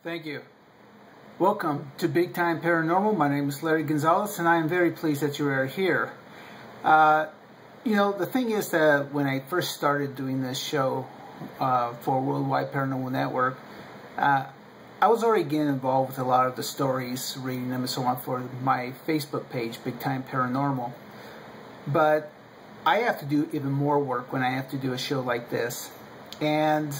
Thank you. Welcome to Big Time Paranormal. My name is Larry Gonzalez, and I am very pleased that you are here. The thing is that when I first started doing this show for Worldwide Paranormal Network, I was already getting involved with a lot of the stories, reading them and so on for my Facebook page, Big Time Paranormal. But I have to do even more work when I have to do a show like this, and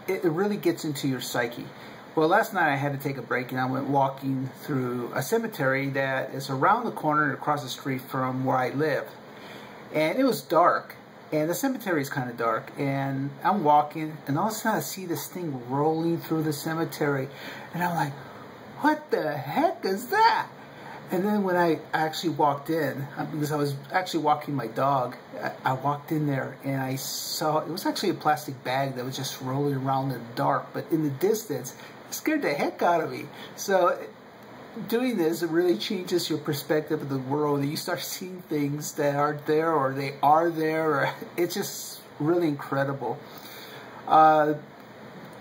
it really gets into your psyche. Well, last night I had to take a break, and I went walking through a cemetery that is around the corner and across the street from where I live. And it was dark, and the cemetery is kind of dark, and I'm walking, and all of a sudden I see this thing rolling through the cemetery, and I'm like, what the heck is that? And then when I actually walked in, because I was actually walking my dog, I walked in there and I saw, it was actually a plastic bag that was just rolling around in the dark, but in the distance, it scared the heck out of me. So doing this, it really changes your perspective of the world, and you start seeing things that aren't there, or they are there, or it's just really incredible.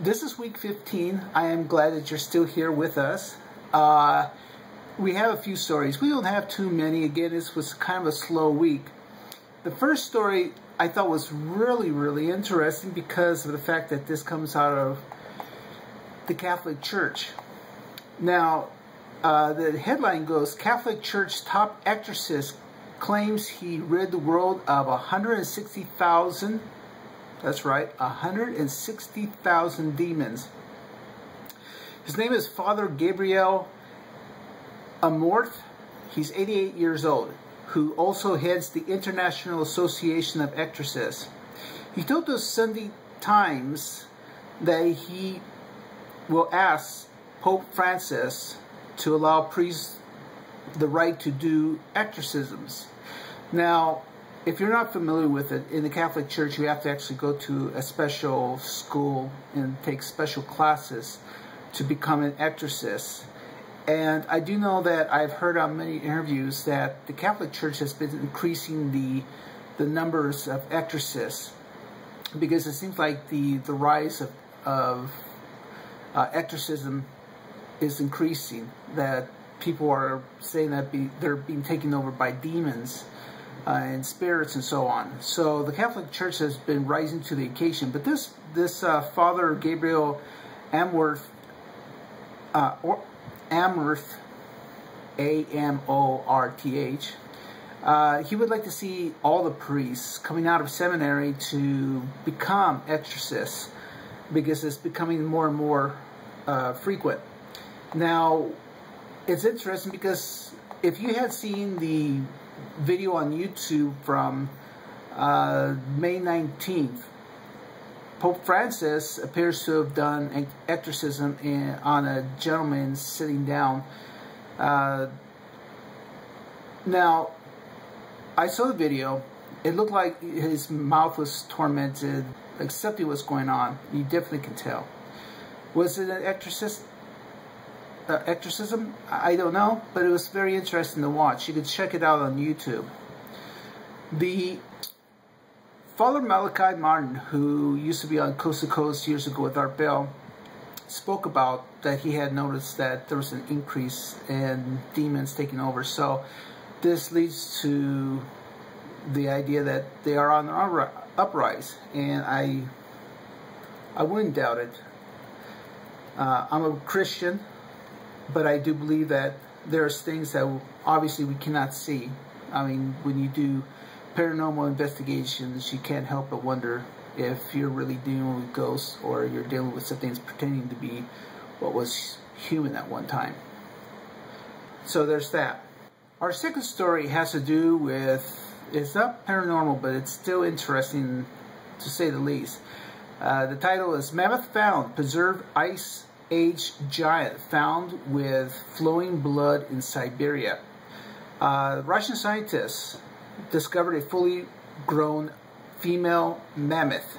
This is week 15. I am glad that you're still here with us. We have a few stories. We don't have too many. Again, this was kind of a slow week. The first story I thought was really interesting because of the fact that this comes out of the Catholic Church. Now, the headline goes, Catholic Church top exorcist claims he rid the world of 160,000, that's right, 160,000 demons. His name is Father Gabriel Amorth. He's 88 years old, who also heads the International Association of Exorcists. He told the Sunday Times that he will ask Pope Francis to allow priests the right to do exorcisms. Now, if you're not familiar with it, in the Catholic Church you have to actually go to a special school and take special classes to become an exorcist. And I do know that I've heard on many interviews that the Catholic Church has been increasing the numbers of exorcists, because it seems like the rise of exorcism is increasing, that people are saying that they're being taken over by demons and spirits and so on. So the Catholic Church has been rising to the occasion. But this Father Gabriel Amorth, A-M-O-R-T-H, he would like to see all the priests coming out of seminary to become exorcists, because it's becoming more and more frequent. Now, it's interesting because if you had seen the video on YouTube from May 19th, Pope Francis appears to have done an exorcism on a gentleman sitting down. Now, I saw the video. It looked like his mouth was tormented, like something was going on. You definitely can tell. Was it an exorcism? I don't know, but it was very interesting to watch. You can check it out on YouTube. The Father Malachi Martin, who used to be on Coast to Coast years ago with Art Bell, spoke about that he had noticed that there was an increase in demons taking over. So this leads to the idea that they are on the uprise, and I wouldn't doubt it. I'm a Christian, but I do believe that there's things that obviously we cannot see. I mean, when you do paranormal investigations, you can't help but wonder if you're really dealing with ghosts, or you're dealing with something that's pretending to be what was human at one time. So there's that. Our second story has to do with, it's not paranormal, but it's still interesting to say the least. The title is Mammoth Found, Preserved Ice Age Giant Found with Flowing Blood in Siberia. Russian scientists discovered a fully grown female mammoth.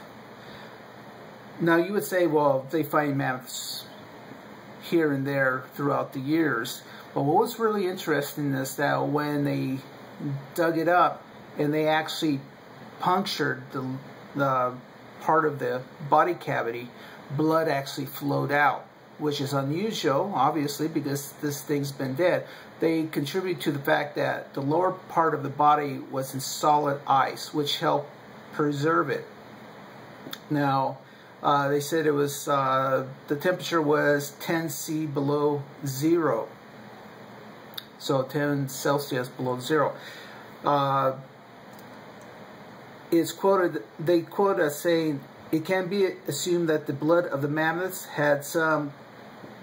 Now you would say, well, they find mammoths here and there throughout the years. But what was really interesting is that when they dug it up and they actually punctured the part of the body cavity, blood actually flowed out which is unusual, obviously, because this thing's been dead. They contribute to the fact that the lower part of the body was in solid ice, which helped preserve it. Now, they said it was, the temperature was 10 C below zero. So 10 Celsius below zero. They quote as saying, it can be assumed that the blood of the mammoths had some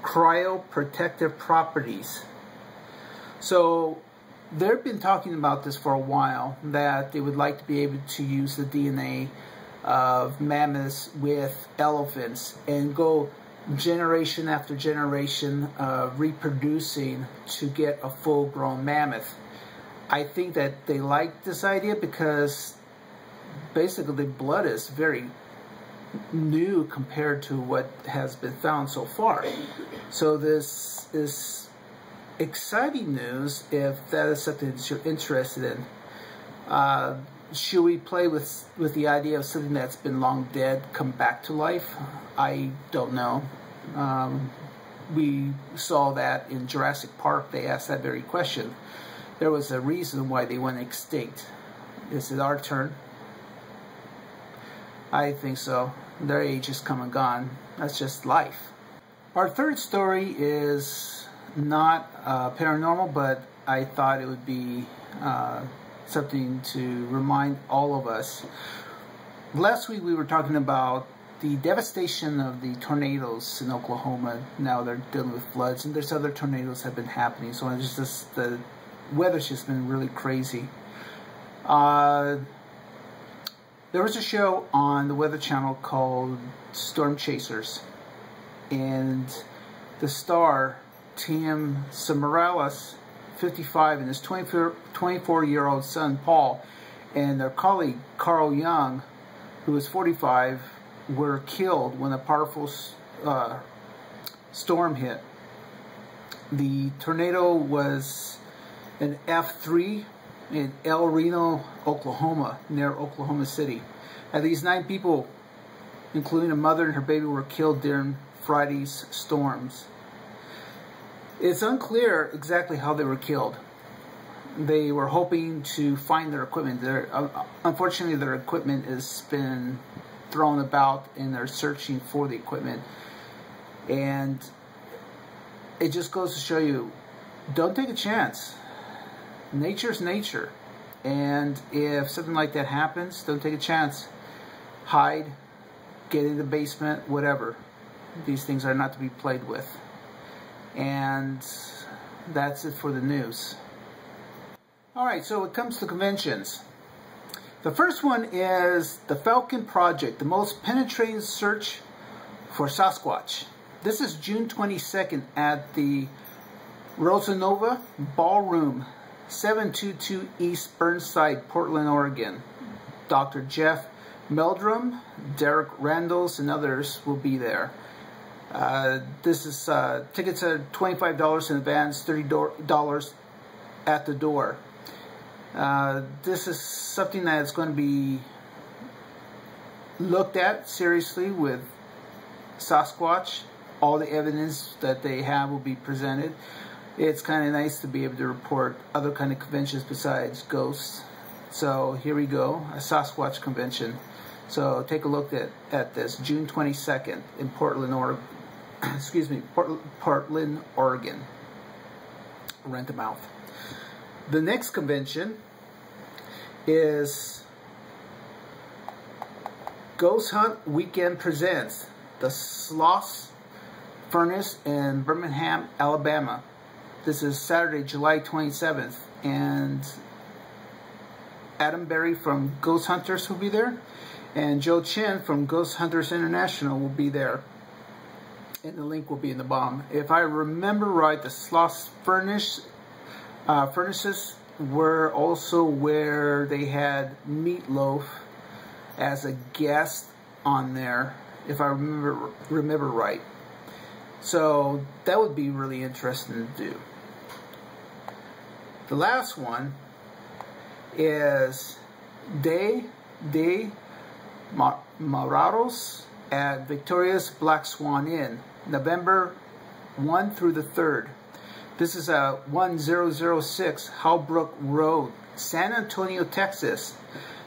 cryoprotective properties. So they've been talking about this for a while, that they would like to be able to use the DNA of mammoths with elephants and go generation after generation reproducing to get a full-grown mammoth. I think that they like this idea because basically the blood is very new compared to what has been found so far. So this is exciting news if that is something that you're interested in. Should we play with the idea of something that's been long dead come back to life? I don't know. We saw that in Jurassic Park. They asked that very question. There was a reason why they went extinct. Is it our turn? I think so. Their age is come and gone. That's just life. Our third story is not paranormal, but I thought it would be something to remind all of us. Last week we were talking about the devastation of the tornadoes in Oklahoma. Now they're dealing with floods, and there's other tornadoes that have been happening. So it's just the weather's just been really crazy. There was a show on the Weather Channel called Storm Chasers, and the star, Tim Morales, 55, and his 24-year-old son, Paul, and their colleague, Carl Young, who was 45, were killed when a powerful storm hit. The tornado was an F3 in El Reno, Oklahoma, near Oklahoma City. At least 9 people, including a mother and her baby, were killed during Friday's storms. It's unclear exactly how they were killed. They were hoping to find their equipment. Unfortunately, their equipment has been thrown about, and they're searching for the equipment. And it just goes to show you, don't take a chance. Nature's nature, and if something like that happens, don't take a chance. Hide, get in the basement, whatever. These things are not to be played with. And that's it for the news. Alright, so it comes to conventions. The first one is the Falcon Project, the most penetrating search for Sasquatch. This is June 22nd at the Rosanova Ballroom, 722 East Burnside, Portland, Oregon. Dr. Jeff Meldrum, Derek Randalls, and others will be there. This is tickets are $25 in advance, $30 at the door. This is something that's going to be looked at seriously with Sasquatch. All the evidence that they have will be presented. It's kind of nice to be able to report other kind of conventions besides ghosts. So here we go, a Sasquatch convention. So take a look at this, June 22nd in Portland, Oregon. Excuse me, Portland, Oregon. Rent a mouth. The next convention is Ghost Hunt Weekend Presents, the Sloss Furnace in Birmingham, Alabama. This is Saturday, July 27th, and Adam Berry from Ghost Hunters will be there, and Joe Chen from Ghost Hunters International will be there, and the link will be in the bottom. If I remember right, the Sloss Furnaces were also where they had Meatloaf as a guest on there, if I remember right. So that would be really interesting to do. The last one is Day de Morados at Victoria's Black Swan Inn, November 1 through the 3rd. This is 1006 Howbrook Road, San Antonio, Texas.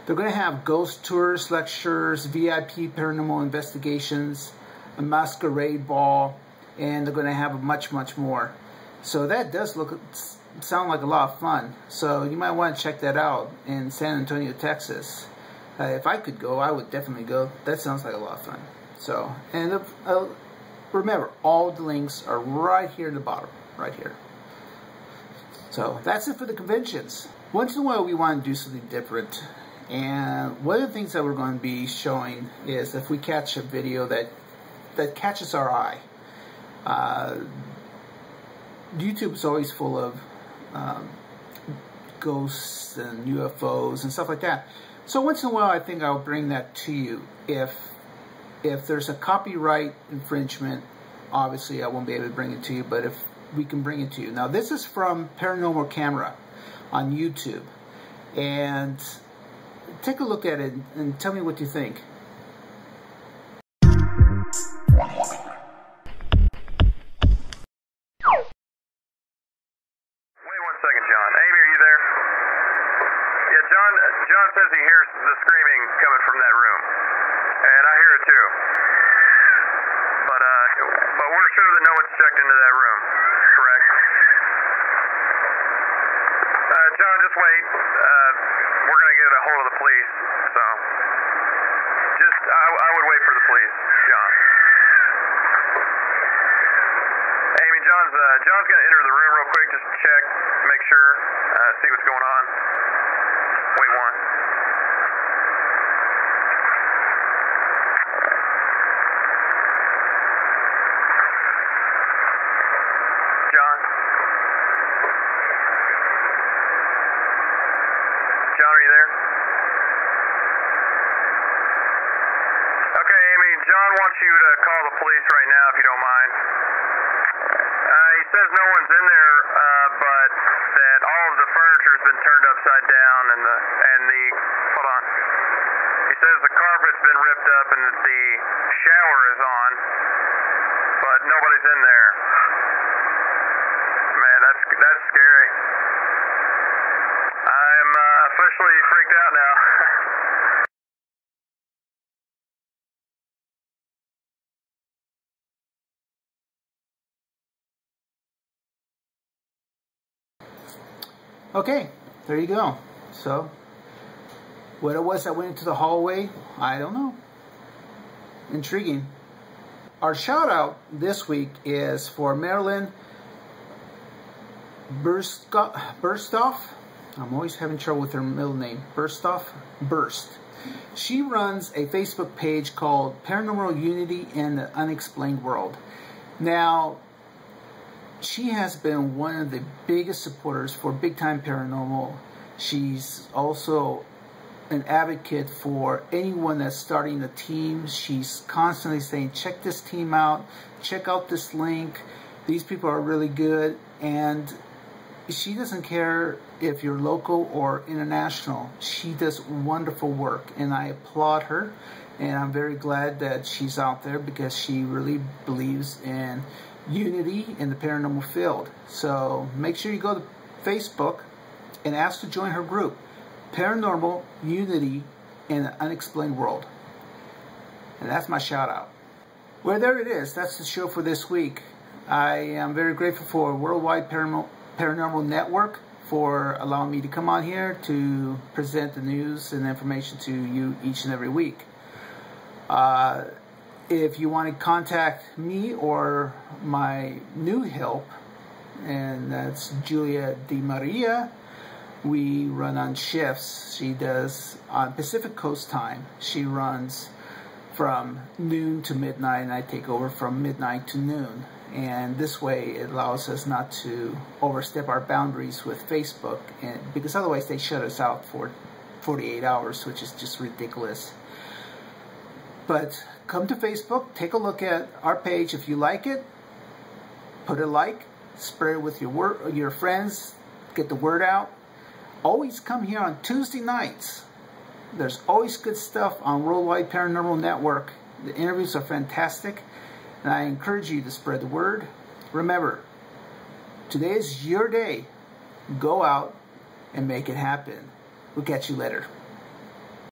They're going to have ghost tours, lectures, VIP paranormal investigations, a masquerade ball, and they're going to have much, much more. So that does sound like a lot of fun. So you might want to check that out in San Antonio, Texas. If I could go, I would definitely go. That sounds like a lot of fun. So, and remember, all the links are right here in the bottom, right here. So that's it for the conventions. Once in a while, we want to do something different. And one of the things that we're going to be showing is if we catch a video that catches our eye. YouTube is always full of ghosts and UFOs and stuff like that. So once in a while, I think I'll bring that to you. If there's a copyright infringement, obviously I won't be able to bring it to you, but if we can bring it to you. Now this is from Paranormal Camera on YouTube. And take a look at it and tell me what you think. John says he hears the screaming coming from that room, and I hear it too. But we're sure that no one's checked into that room, correct? John, just wait. We're gonna get a hold of the police, so I would wait for the police, John. Amy, John's gonna enter the room real quick, just check, make sure, see what's going on. Wait one. John? John, are you there? Okay, Amy, John wants you to call the police right now if you don't mind. He says no one's in there, but that all of the furniture's been turned upside down and the hold on. He says the carpet's been ripped up and that the shower is on, but nobody's in there. Man, that's scary. I'm officially freaked out now. Okay, there you go. So, what it was that went into the hallway, I don't know. Intriguing. Our shout out this week is for Marilyn Burstoff. I'm always having trouble with her middle name. Burst. She runs a Facebook page called Paranormal Unity in the Unexplained World. Now, she has been one of the biggest supporters for Big Time Paranormal. She's also an advocate for anyone that's starting a team. She's constantly saying, check this team out, check out this link. These people are really good. And she doesn't care if you're local or international. She does wonderful work, and I applaud her. And I'm very glad that she's out there because she really believes in unity in the paranormal field. So make sure you go to Facebook and ask to join her group, Paranormal Unity in the Unexplained World. And that's my shout out. Well, there it is. That's the show for this week. I am very grateful for Worldwide Paranormal Network for allowing me to come on here to present the news and information to you each and every week. If you want to contact me or my new help, and that's Julia Di Maria, we run on shifts. She does on Pacific Coast time. She runs from noon to midnight, and I take over from midnight to noon. And this way it allows us not to overstep our boundaries with Facebook, and because otherwise they shut us out for 48 hours, which is just ridiculous. But come to Facebook, take a look at our page. If you like it, put a like, spread it with your friends, get the word out. Always come here on Tuesday nights. There's always good stuff on Worldwide Paranormal Network. The interviews are fantastic, and I encourage you to spread the word. remember, today is your day. Go out and make it happen. We'll catch you later.